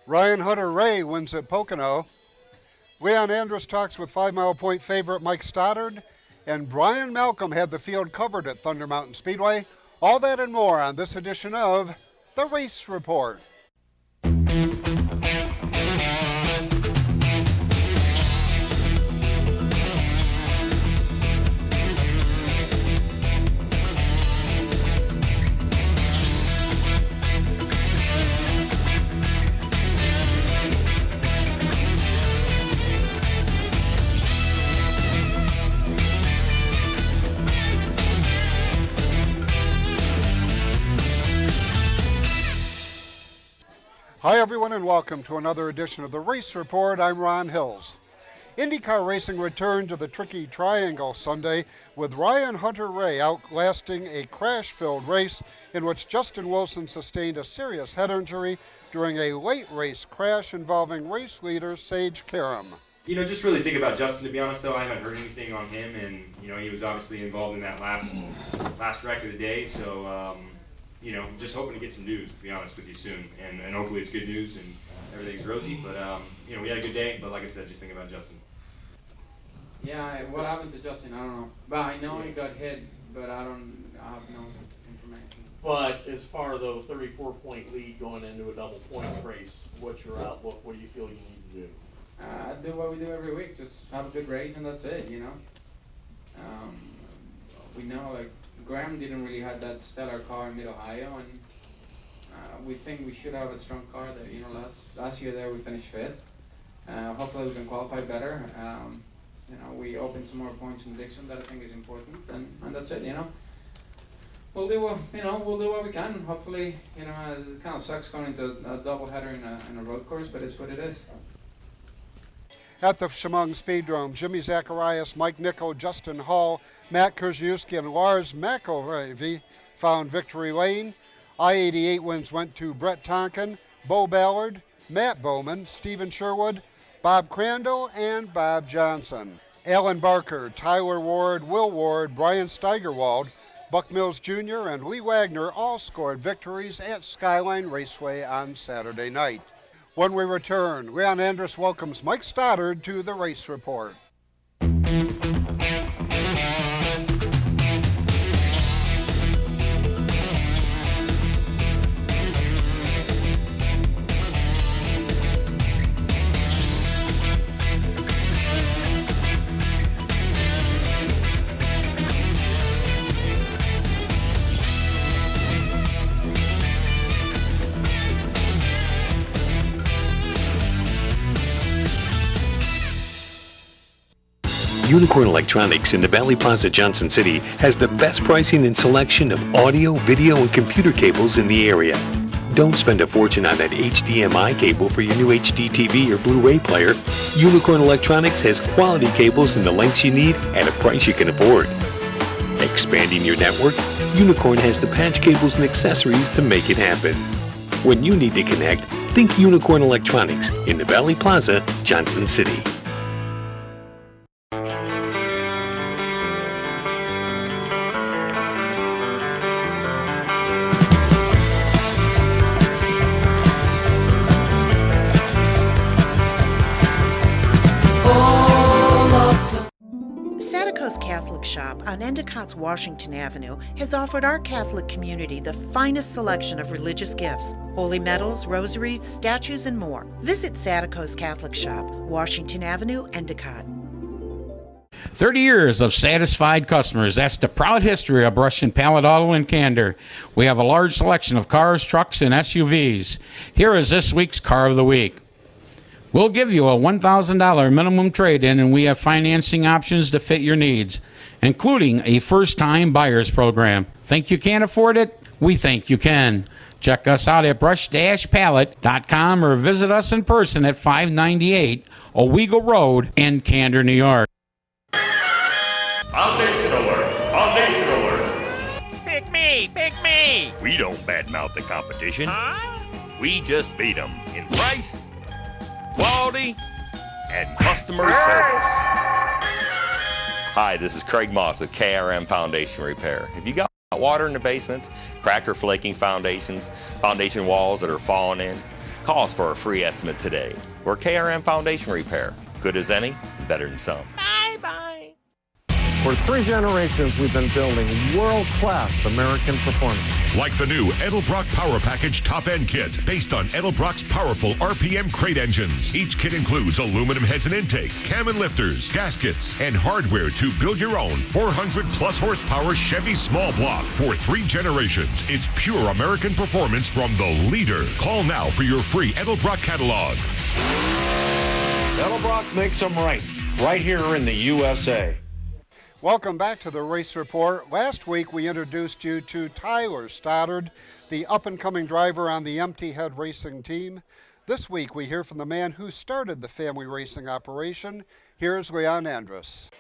Ryan Hunter-Reay wins at Pocono. Leon Andrus talks with 5 Mile Point favorite Mike Stoddard. And Brian Malcolm had the field covered at Thunder Mountain Speedway. All that and more on this edition of The Race Report. Hi everyone and welcome to another edition of the Race Report. I'm Ron Hills. IndyCar racing returned to the tricky triangle Sunday with Ryan Hunter-Reay outlasting a crash-filled race in which Justin Wilson sustained a serious head injury during a late race crash involving race leader Sage Karam. Just really think about Justin, to be honest, though. I haven't heard anything on him, and, he was obviously involved in that last wreck of the day, so, just hoping to get some news, to be honest with you, soon. And hopefully it's good news and everything's rosy. But, we had a good day. But like I said, just thinking about Justin. Yeah, what happened to Justin, I don't know. But I know he got hit, but I have no information. But as far as the 34-point lead going into a double points race, what's your outlook? What do you feel you need to do? Do what we do every week, just have a good race and that's it, We know, Graham didn't really have that stellar car in Mid-Ohio, and we think we should have a strong car. That last year there we finished fifth. Hopefully we can qualify better. We opened some more points in Dixon that I think is important, and that's it. We'll do what we can. Hopefully, it kind of sucks going into a doubleheader in a road course, but it's what it is. At the Chemung Speedrome, Jimmy Zacharias, Mike Nickel, Justin Hall, Matt Krzyzewski, and Lars McElravy found victory lane. I-88 wins went to Brett Tonkin, Bo Ballard, Matt Bowman, Stephen Sherwood, Bob Crandall, and Bob Johnson. Alan Barker, Tyler Ward, Will Ward, Brian Steigerwald, Buck Mills Jr., and Lee Wagner all scored victories at Skyline Raceway on Saturday night. When we return, Leon Andrus welcomes Mike Stoddard to the Race Report. Unicorn Electronics in the Valley Plaza, Johnson City has the best pricing and selection of audio, video, and computer cables in the area. Don't spend a fortune on that HDMI cable for your new HD TV or Blu-ray player. Unicorn Electronics has quality cables in the lengths you need at a price you can afford. Expanding your network? Unicorn has the patch cables and accessories to make it happen. When you need to connect, think Unicorn Electronics in the Valley Plaza, Johnson City. Catholic Shop on Endicott's Washington Avenue has offered our Catholic community the finest selection of religious gifts, holy medals, rosaries, statues, and more. Visit Satico's Catholic Shop, Washington Avenue, Endicott. 30 years of satisfied customers. That's the proud history of Brush and Pallet Auto in Candor. We have a large selection of cars, trucks, and SUVs. Here is this week's Car of the Week. We'll give you a $1,000 minimum trade-in, and we have financing options to fit your needs, including a first-time buyers program. Think you can't afford it? We think you can. Check us out at brush-pallet.com or visit us in person at 598 Owego Road in Candor, New York. Foundation alert! Foundation alert! Pick me! Pick me! We don't badmouth the competition. Huh? We just beat them in price, quality, and customer service. Hi, this is Craig Moss with KRM Foundation Repair. Have you got water in the basements, cracked or flaking foundations, foundation walls that are falling in? Call us for a free estimate today. We're KRM Foundation Repair. Good as any, better than some. Bye-bye. For 3 generations, we've been building world-class American performance. Like the new Edelbrock Power Package Top End Kit, based on Edelbrock's powerful RPM crate engines. Each kit includes aluminum heads and intake, cam and lifters, gaskets, and hardware to build your own 400-plus horsepower Chevy small block. For 3 generations, it's pure American performance from the leader. Call now for your free Edelbrock catalog. Edelbrock makes them right here in the USA. Welcome back to the Race Report. Last week we introduced you to Tyler Stoddard, the up-and-coming driver on the Empty Head Racing team. This week we hear from the man who started the family racing operation. Here's Leon Andrus.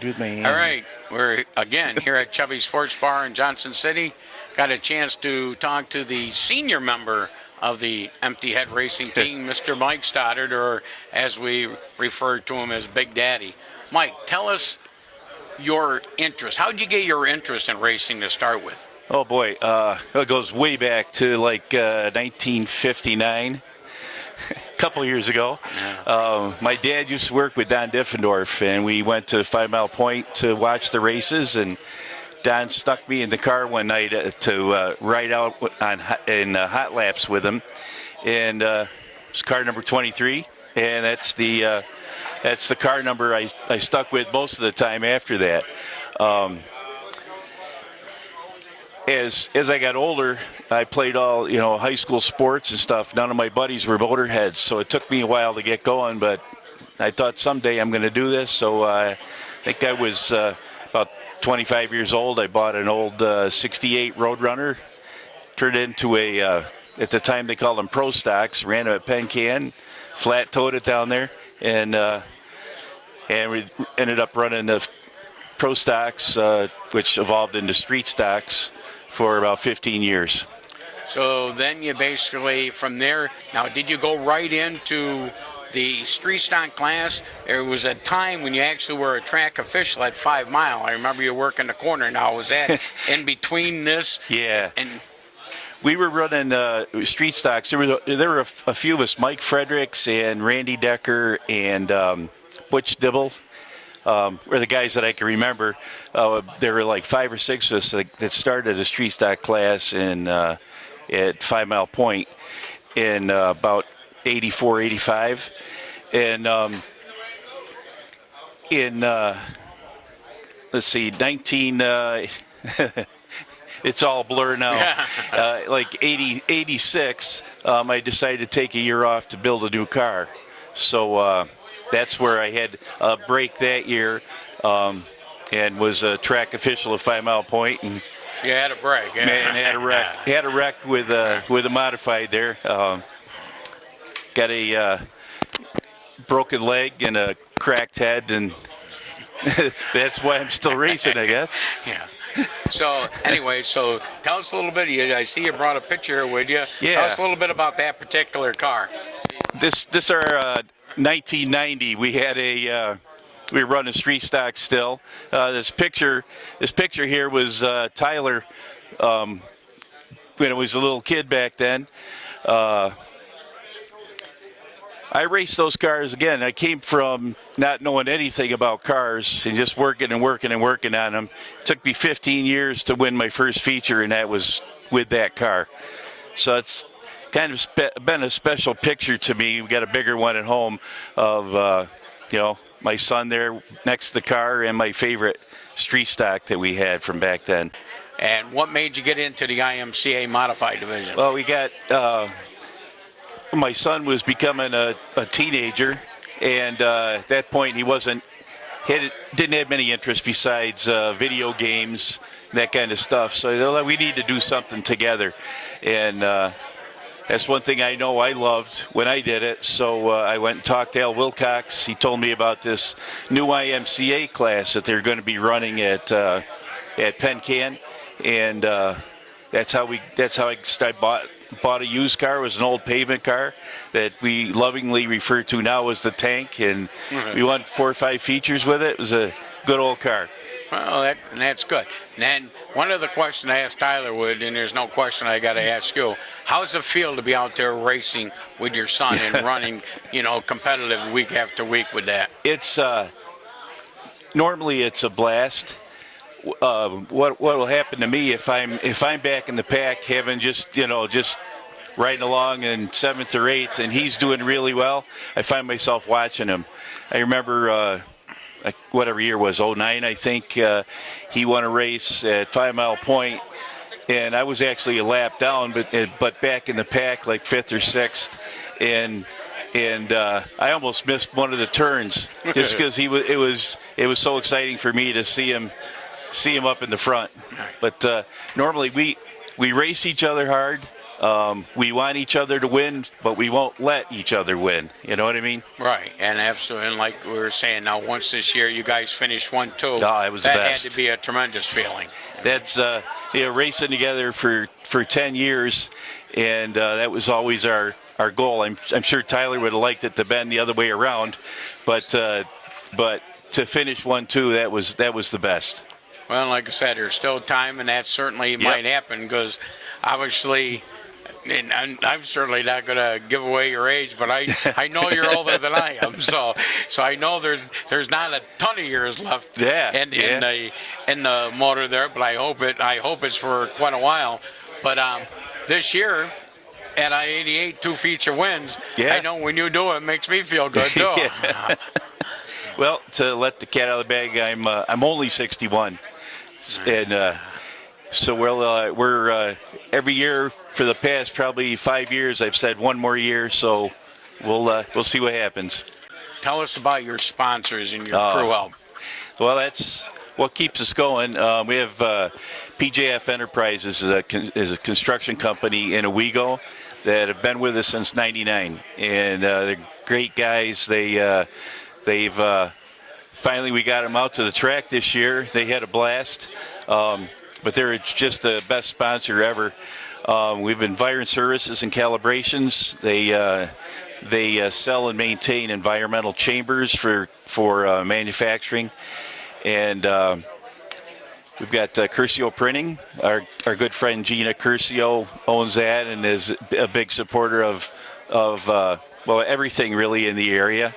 All right, we're again here at Chubby Sports Bar in Johnson City. Got a chance to talk to the senior member of the Empty Head Racing team, Mr. Mike Stoddard, or as we refer to him as Big Daddy. Mike, tell us your interest. How did you get your interest in racing to start with? Oh boy, it goes way back to like 1959, a couple years ago. My dad used to work with Don Diffendorf, and we went to 5 Mile Point to watch the races, and Don stuck me in the car one night to ride out in hot laps with him, and it's car number 23, and that's the car number I stuck with most of the time after that. As I got older, I played all high school sports and stuff. None of my buddies were motorheads, so it took me a while to get going. But I thought someday I'm going to do this. So I think I was about 25 years old. I bought an old '68 Roadrunner, turned it into at the time they called them Pro Stocks. Ran them at Penn Can, flat towed it down there, and we ended up running the Pro Stocks, which evolved into Street Stocks, for about 15 years. So then you basically, from there, now did you go right into the street stock class? There was a time when you actually were a track official at 5 Mile. I remember you working the corner. Now, was that in between this? Yeah. And we were running street stocks. There were a few of us, Mike Fredericks and Randy Decker and Butch Dibble, were the guys that I can remember. There were like 5 or 6 of us that started a street stock class at 5 Mile Point in about 84, 85. And in, let's see, it's all blur now. Like 86, I decided to take a year off to build a new car. So that's where I had a break that year, and was a track official at 5 Mile Point. And you had a break. And had a wreck with a modified there. Got a broken leg and a cracked head, and that's why I'm still racing, I guess. Yeah. So anyway, so tell us a little bit. I see you brought a picture with you. Yeah. Tell us a little bit about that particular car. This our 1990. We had we were running street stock still. This picture here was Tyler when I was a little kid back then. I raced those cars again. I came from not knowing anything about cars and just working on them. It took me 15 years to win my first feature, and that was with that car. So it's kind of been a special picture to me. We got a bigger one at home of my son there next to the car and my favorite street stock that we had from back then. And what made you get into the IMCA modified division? Well, we got my son was becoming a teenager, and at that point he didn't have many interests besides video games, that kind of stuff. So we need to do something together, and that's one thing I know I loved when I did it. So I went and talked to Al Wilcox. He told me about this new IMCA class that they're going to be running at Penn Can, and that's how I bought a used car. It was an old pavement car that we lovingly refer to now as the Tank, and we won 4 or 5 features with it. It was a good old car. Well, that's good. And then one other question I asked Tyler Wood, and there's no question I got to ask you. How's it feel to be out there racing with your son and running, competitive week after week with that? It's normally it's a blast. What will happen to me if I'm back in the pack, having just riding along in 7th or 8th, and he's doing really well, I find myself watching him. I remember whatever year it was, 09, I think, he won a race at 5 Mile Point, and I was actually a lap down, but back in the pack like 5th or 6th, and I almost missed one of the turns just because it was so exciting for me to see him up in the front. But normally we race each other hard. We want each other to win, but we won't let each other win. You know what I mean? Right, and absolutely. And like we were saying, now once this year you guys finished 1-2. Oh, it was the best. That had to be a tremendous feeling. That's racing together for 10 years, and that was always our goal. I'm sure Tyler would have liked it to bend the other way around, but to finish 1-2, that was the best. Well, like I said, there's still time, and that certainly might happen because obviously. And I'm certainly not going to give away your age, but I know you're older than I am, so I know there's not a ton of years left in the motor there, but I hope it's for quite a while. But this year at I-88, 2 feature wins. I know when you do it, it makes me feel good too. Well, to let the cat out of the bag, I'm only 61, and so we're every year for the past probably 5 years, I've said one more year, so we'll see what happens. Tell us about your sponsors and your crew help. Well, that's what keeps us going. We have PJF Enterprises is a construction company in Owego that have been with us since '99, and they're great guys. They've finally we got them out to the track this year. They had a blast, but they're just the best sponsor ever. We've Environ Services and Calibrations. They sell and maintain environmental chambers for manufacturing, and we've got Curcio Printing. Our good friend Gina Curcio owns that and is a big supporter of everything really in the area.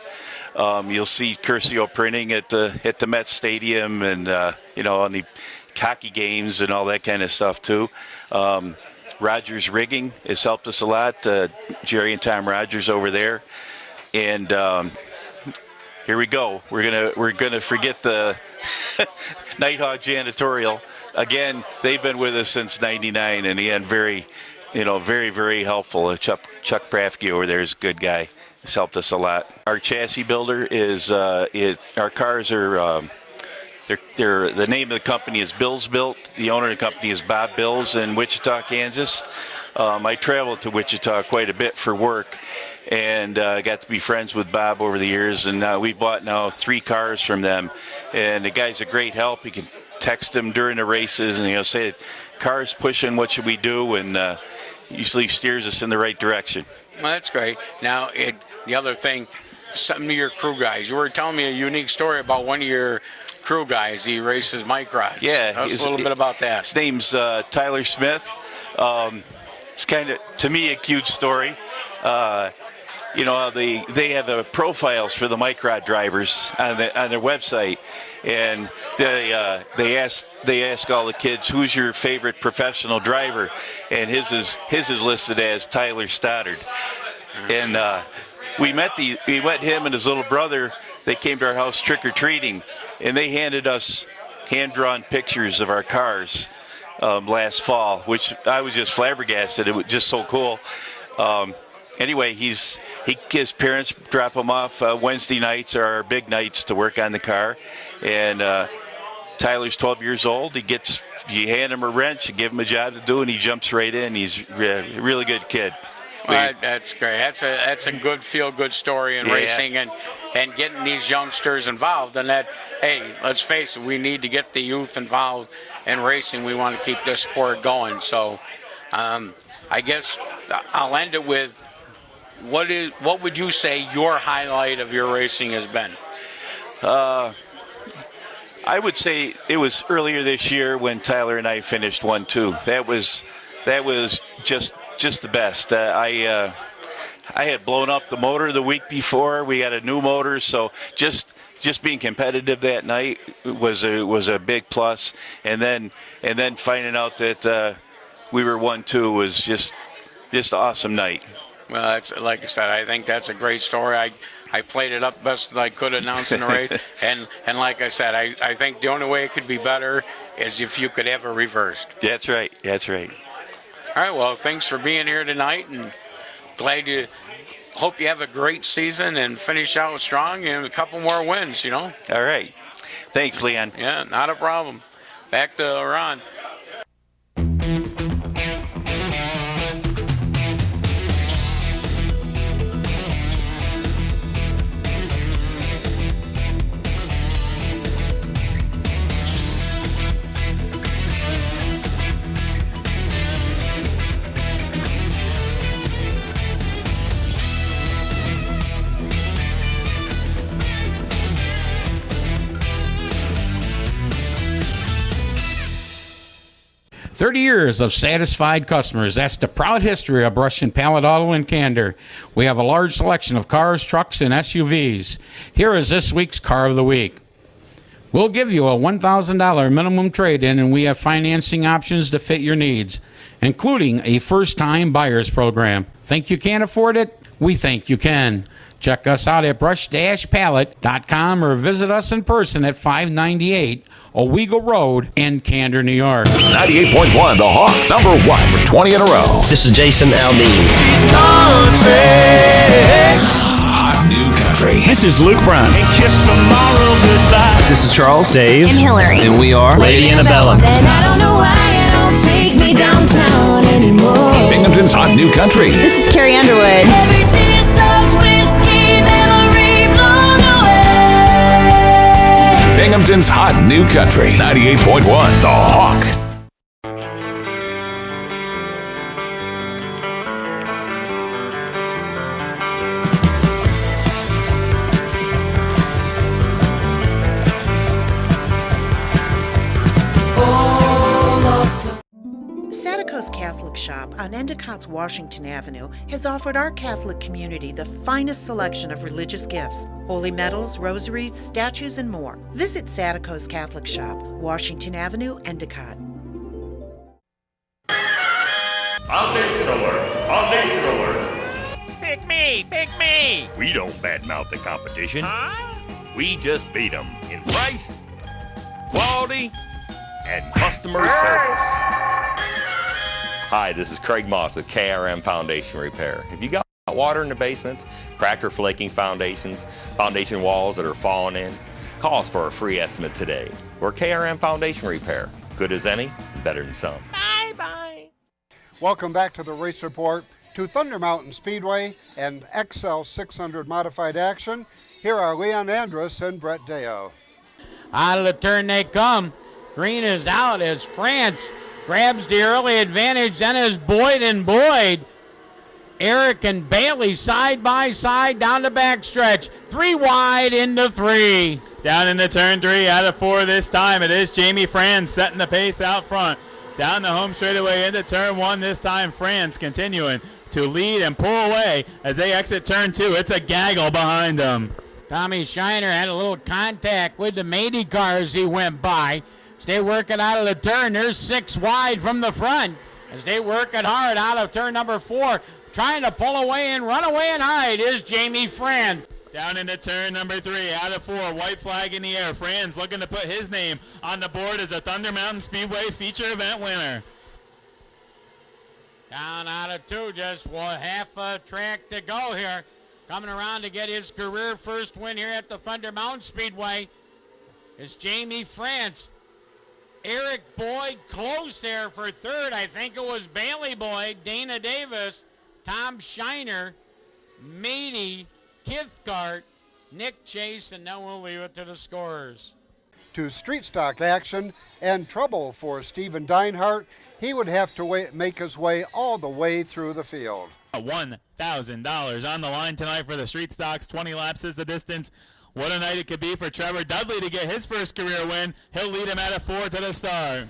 You'll see Curcio Printing at the Met Stadium and on the hockey games and all that kind of stuff too. Rogers Rigging has helped us a lot. Jerry and Tom Rogers over there, and here we go. We're gonna forget the Nighthawk Janitorial again. They've been with us since '99, and again, very very helpful. Chuck Prafke over there is a good guy. He's helped us a lot. Our chassis builder is our cars are. The name of the company is Bills Built. The owner of the company is Bob Bills in Wichita, Kansas. I traveled to Wichita quite a bit for work, and got to be friends with Bob over the years. And we bought now 3 cars from them. And the guy's a great help. You can text him during the races and say, "Car's pushing. What should we do?" And usually steers us in the right direction. Well, that's great. Now, the other thing, some of your crew guys. You were telling me a unique story about one of your crew guys. He races micros. Yeah, tell us a little bit about that. His name's Tyler Smith. It's kind of, to me, a cute story. They have the profiles for the microd drivers on their website, and they ask all the kids, "Who's your favorite professional driver?" And his is listed as Tyler Stoddard. And we met him and his little brother. They came to our house trick-or-treating, and they handed us hand-drawn pictures of our cars last fall, which I was just flabbergasted. It was just so cool. Anyway, his parents drop him off Wednesday nights are our big nights to work on the car, and Tyler's 12 years old. You hand him a wrench, you give him a job to do, and he jumps right in. He's a really good kid. That's great. That's a good feel-good story in racing and getting these youngsters involved. And that, hey, let's face it, we need to get the youth involved in racing. We want to keep this sport going. So, I guess I'll end it with what would you say your highlight of your racing has been? I would say it was earlier this year when Tyler and I finished 1-2. That was just the best. I had blown up the motor the week before. We had a new motor, so just being competitive that night was a big plus. And then finding out that we were 1-2 was just an awesome night. Well, that's, like I said, I think that's a great story. I played it up best that I could announcing the race. and like I said, I think the only way it could be better is if you could have it reversed. That's right. That's right. All right, well, thanks for being here tonight, and hope you have a great season and finish out strong and a couple more wins, you know? All right. Thanks, Leon. Yeah, not a problem. Back to Ron. "30 years of satisfied customers. That's the proud history of Brush and Pallet Auto in Candor. We have a large selection of cars, trucks, and SUVs. Here is this week's Car of the Week. We'll give you a $1,000 minimum trade-in, and we have financing options to fit your needs, including a first-time buyer's program. Think you can't afford it? We think you can. Check us out at brush-pallet.com or visit us in person at 598 Owego Road in Candor, New York. 98.1 The Hawk, number 1 for 20 in a row. This is Jason Aldean. Hot new country. This is Luke Brown. And kiss tomorrow goodbye. This is Charles, Dave, and Hillary. And we are Lady Annabella. And I don't know why you don't take me downtown anymore. Binghamton's Hot New Country. This is Carrie Underwood. Every tear soaked whiskey memory blown away. Binghamton's Hot New Country. 98.1 The Hawk. Satico's Catholic Shop on Endicott's Washington Avenue has offered our Catholic community the finest selection of religious gifts, holy medals, rosaries, statues, and more. Visit Satico's Catholic Shop, Washington Avenue, Endicott. Foundation alert! Foundation alert! Pick me! Pick me! We don't badmouth the competition. Huh? We just beat them in price, quality, and customer service. Hi, this is Craig Moss with KRM Foundation Repair. If you got water in the basements, cracked or flaking foundations, foundation walls that are falling in, call us for a free estimate today. We're KRM Foundation Repair. Good as any, better than some. Bye-bye. Welcome back to the Race Report. To Thunder Mountain Speedway and XL 600 Modified Action, here are Leon Andrus and Brett Deo. Out of the turn they come. Green is out as France grabs the early advantage, then is Boyd and Boyd. Eric and Bailey side by side down the backstretch. 3 wide into 3. Down into turn 3 out of 4 this time. It is Jamie Franz setting the pace out front. Down the home straightaway into turn 1 this time. Franz continuing to lead and pull away as they exit turn 2. It's a gaggle behind them. Tommy Shiner had a little contact with the Mady car as he went by. Stay working out of the turn. There's 6 wide from the front as they work it hard out of turn number 4. Trying to pull away and run away and hide is Jamie Franz. Down into turn number 3 out of 4. White flag in the air. Franz looking to put his name on the board as a Thunder Mountain Speedway feature event winner. Down out of 2. Just half a track to go here. Coming around to get his career first win here at the Thunder Mountain Speedway is Jamie Franz. Eric Boyd close there for third. I think it was Bailey Boyd, Dana Davis, Tom Shiner, Mady, Kithcart, Nick Chase, and then we'll leave it to the scorers. To street stock action and trouble for Stephen Deinhardt. He would have to make his way all the way through the field. $1,000 on the line tonight for the Street Stocks. 20 laps is the distance. What a night it could be for Trevor Dudley to get his first career win. He'll lead him at a 4 to the start.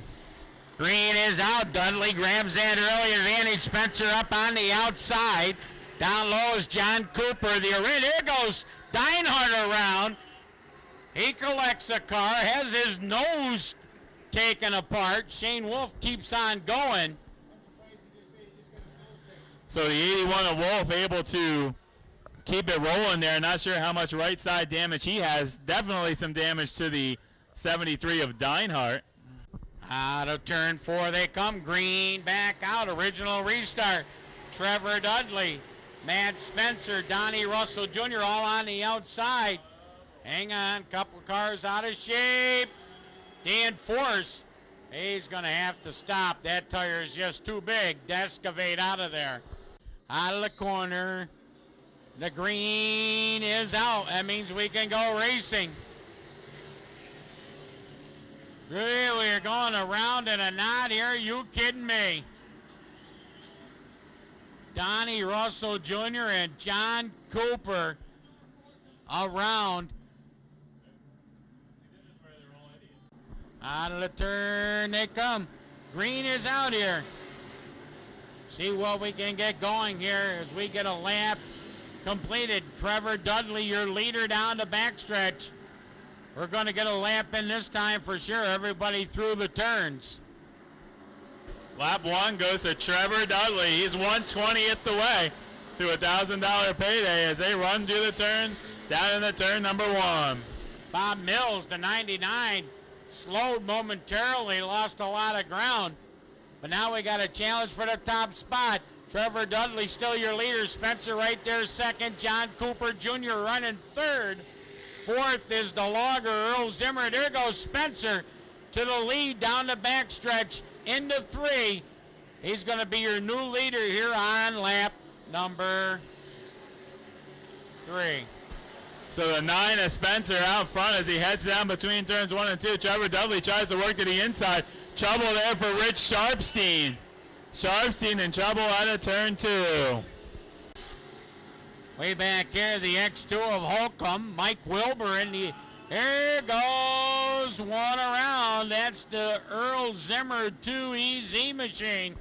Green is out. Dudley grabs that early advantage. Spencer up on the outside. Down low is John Cooper. There goes Deinhardt around. He collects a car, has his nose taken apart. Shane Wolf keeps on going. So the 81 of Wolf able to keep it rolling there. Not sure how much right side damage he has. Definitely some damage to the 73 of Deinhardt. Out of turn 4 they come. Green back out. Original restart. Trevor Dudley, Matt Spencer, Donnie Russell Jr. all on the outside. Hang on, couple cars out of shape. Dan Force, he's going to have to stop. That tire is just too big to excavate out of there. Out of the corner. The green is out. That means we can go racing. Really, we're going around in a knot here. You kidding me? Donnie Russell Jr. and John Cooper around. Out of the turn they come. Green is out here. See what we can get going here as we get a lap completed. Trevor Dudley, your leader down the backstretch. We're going to get a lap in this time for sure. Everybody through the turns. Lap 1 goes to Trevor Dudley. He's 1/20th the way to a $1,000 payday as they run through the turns down in the turn number 1. Bob Mills, the 99, slowed momentarily, lost a lot of ground. But now we got a challenge for the top spot. Trevor Dudley still your leader. Spencer right there second. John Cooper Jr. running third. Fourth is the logger, Earl Zimmer. There goes Spencer to the lead down the backstretch into 3. He's going to be your new leader here on lap number 3. So the 9 is Spencer out front as he heads down between turns 1 and 2. Trevor Dudley tries to work to the inside. Trouble there for Rich Sharpstein. Sharpstein in trouble out of turn 2. Way back here, the X2 of Holcomb, Mike Wilbur in the, here goes one around. That's the Earl Zimmer 2EZ machine.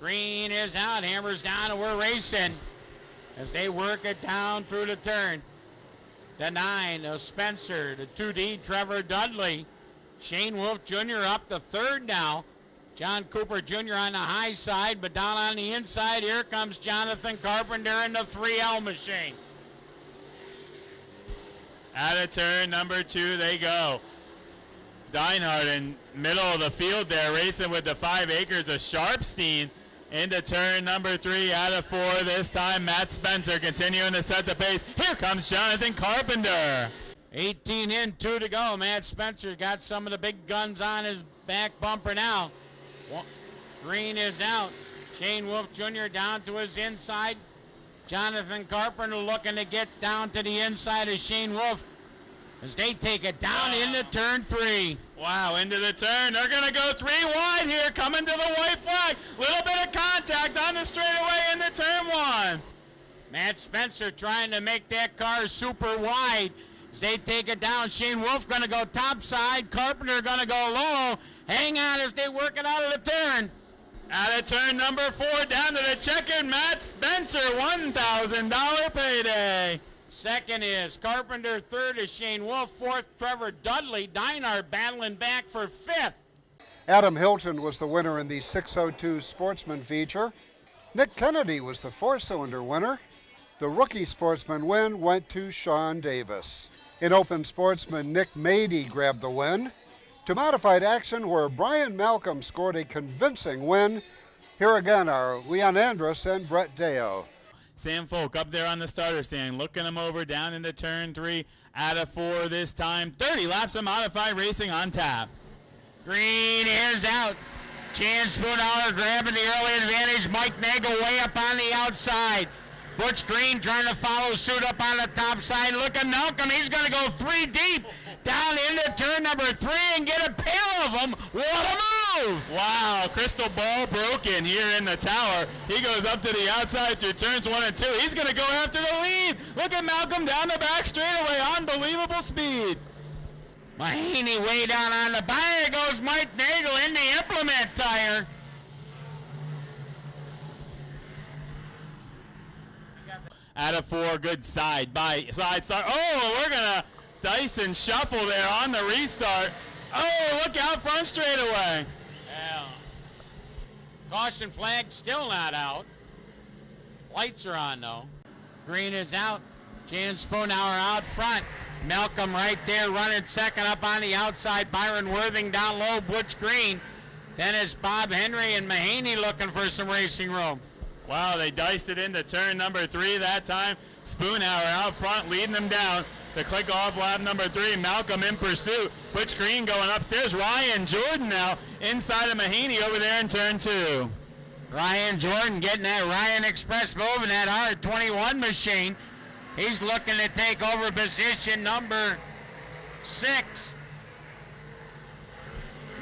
Green is out, hammers down, and we're racing as they work it down through the turn. The 9 of Spencer, the 2D Trevor Dudley. Shane Wolf Jr. up to third now. John Cooper Jr. on the high side, but down on the inside, here comes Jonathan Carpenter in the 3L machine. Out of turn number 2 they go. Deinhardt in middle of the field there, racing with the 5 acres of Sharpstein into turn number 3 out of 4 this time. Matt Spencer continuing to set the pace. Here comes Jonathan Carpenter. 18 in, 2 to go. Matt Spencer got some of the big guns on his back bumper now. Green is out. Shane Wolf Jr. down to his inside. Jonathan Carpenter looking to get down to the inside of Shane Wolf as they take it down into turn 3. Wow, into the turn. They're going to go 3 wide here, coming to the white flag. Little bit of contact on the straightaway into turn 1. Matt Spencer trying to make that car super wide as they take it down. Shane Wolf going to go top side. Carpenter going to go low. Hang on as they work it out of the turn. Out of turn number 4, down to the checkered Matt Spencer, $1,000 payday. Second is Carpenter, third is Shane Wolf, fourth Trevor Dudley. Deinhardt battling back for 5th. Adam Hilton was the winner in the 602 Sportsman feature. Nick Kennedy was the 4-cylinder winner. The rookie sportsman win went to Sean Davis. In open sportsman, Nick Mady grabbed the win. To modified action, where Brian Malcolm scored a convincing win. Here again are Leon Andrus and Brett Deo. Sam Folk up there on the starter stand, looking him over down into turn 3 out of 4 this time. 30 laps of modified racing on tap. Green is out. Jan Spoonhour grabbing the early advantage. Mike Nagel way up on the outside. Butch Green trying to follow suit up on the top side. Look at Malcolm. He's going to go 3 deep. down into turn number 3 and get a pair of them. What a move! Wow, crystal ball broken here in the tower. He goes up to the outside through turns 1 and 2. He's going to go after the lead. Look at Malcolm down the back straightaway. Unbelievable speed. Mahaney way down on the buyer. Goes Mike Nagel in the implement tire. Out of 4, good side by side start. Oh, we're going to dice and shuffle there on the restart. Oh, look out front straightaway. Yeah. Caution flag still not out. Lights are on though. Green is out. Jan Spoonhour out front. Malcolm right there running second up on the outside. Byron Worthing down low. Butch Green. Then it's Bob Henry and Mahaney looking for some racing room. Wow, they diced it into turn number 3 that time. Spoonhour out front leading them down. The click off lap number 3. Malcolm in pursuit. Butch Green going upstairs. Ryan Jordan now inside of Mahaney over there in turn 2. Ryan Jordan getting that Ryan Express moving, that R21 machine. He's looking to take over position number 6.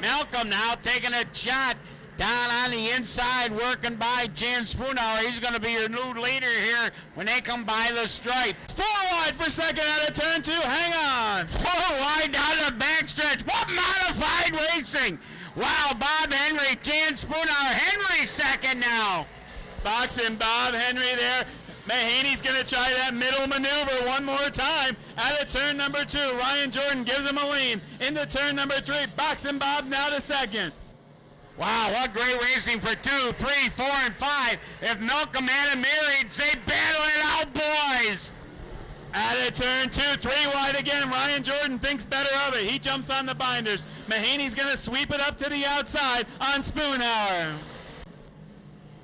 Malcolm now taking a shot down on the inside, working by Jan Spoonhour. He's going to be your new leader here when they come by the stripe. 4 wide for second out of turn 2. Hang on. 4 wide down the backstretch. What modified racing! Wow, Bob Henry, Jan Spoonhour. Henry second now. Boxing Bob Henry there. Mahaney's going to try that middle maneuver one more time. Out of turn number 2, Ryan Jordan gives him a lean. Into turn number 3, Boxing Bob now to second. Wow, what great racing for 2, 3, 4, and 5. If Malcolm had a mirror, he'd say, battle it out, boys. Out of turn 2, 3 wide again. Ryan Jordan thinks better of it. He jumps on the binders. Mahaney's going to sweep it up to the outside on Spoonhour.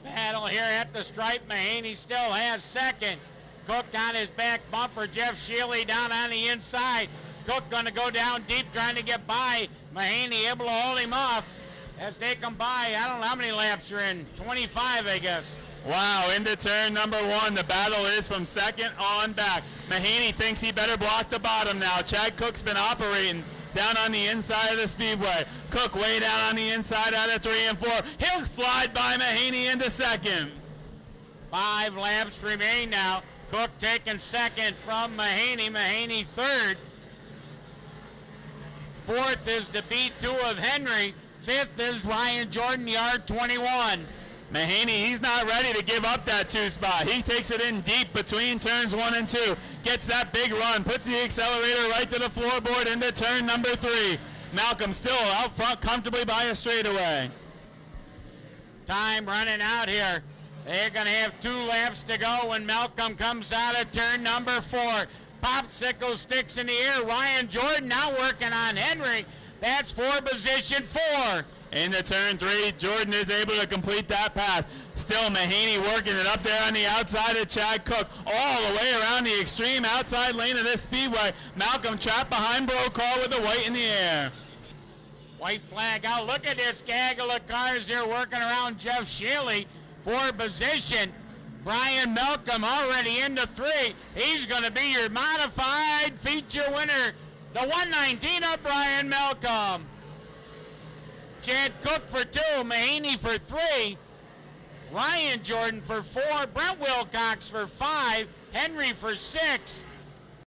Battle here at the stripe. Mahaney still has second. Cook on his back bumper. Jeff Shealy down on the inside. Cook going to go down deep trying to get by. Mahaney able to hold him off as they come by. I don't know how many laps are in. 25, I guess. Wow, into turn number 1. The battle is from second on back. Mahaney thinks he better block the bottom now. Chad Cook's been operating down on the inside of the speedway. Cook way down on the inside out of 3 and 4. He'll slide by Mahaney into second. 5 laps remain now. Cook taking second from Mahaney. Mahaney third. 4th is the B2 of Henry. 5th is Ryan Jordan, yard 21. Mahaney, he's not ready to give up that 2 spot. He takes it in deep between turns 1 and 2. Gets that big run, puts the accelerator right to the floorboard into turn number 3. Malcolm still out front comfortably by a straightaway. Time running out here. They're going to have 2 laps to go when Malcolm comes out of turn number 4. Popsicle sticks in the air. Ryan Jordan now working on Henry. That's for position 4. Into turn 3, Jordan is able to complete that pass. Still Mahaney working it up there on the outside of Chad Cook, all the way around the extreme outside lane of this speedway. Malcolm trapped behind Brokaw with the white in the air. White flag out. Look at this gaggle of cars here working around Jeff Shealy for position. Brian Malcolm already into 3. He's going to be your modified feature winner. The 119 of Brian Malcolm. Chad Cook for 2, Mahaney for 3, Ryan Jordan for 4, Brent Wilcox for 5, Henry for 6,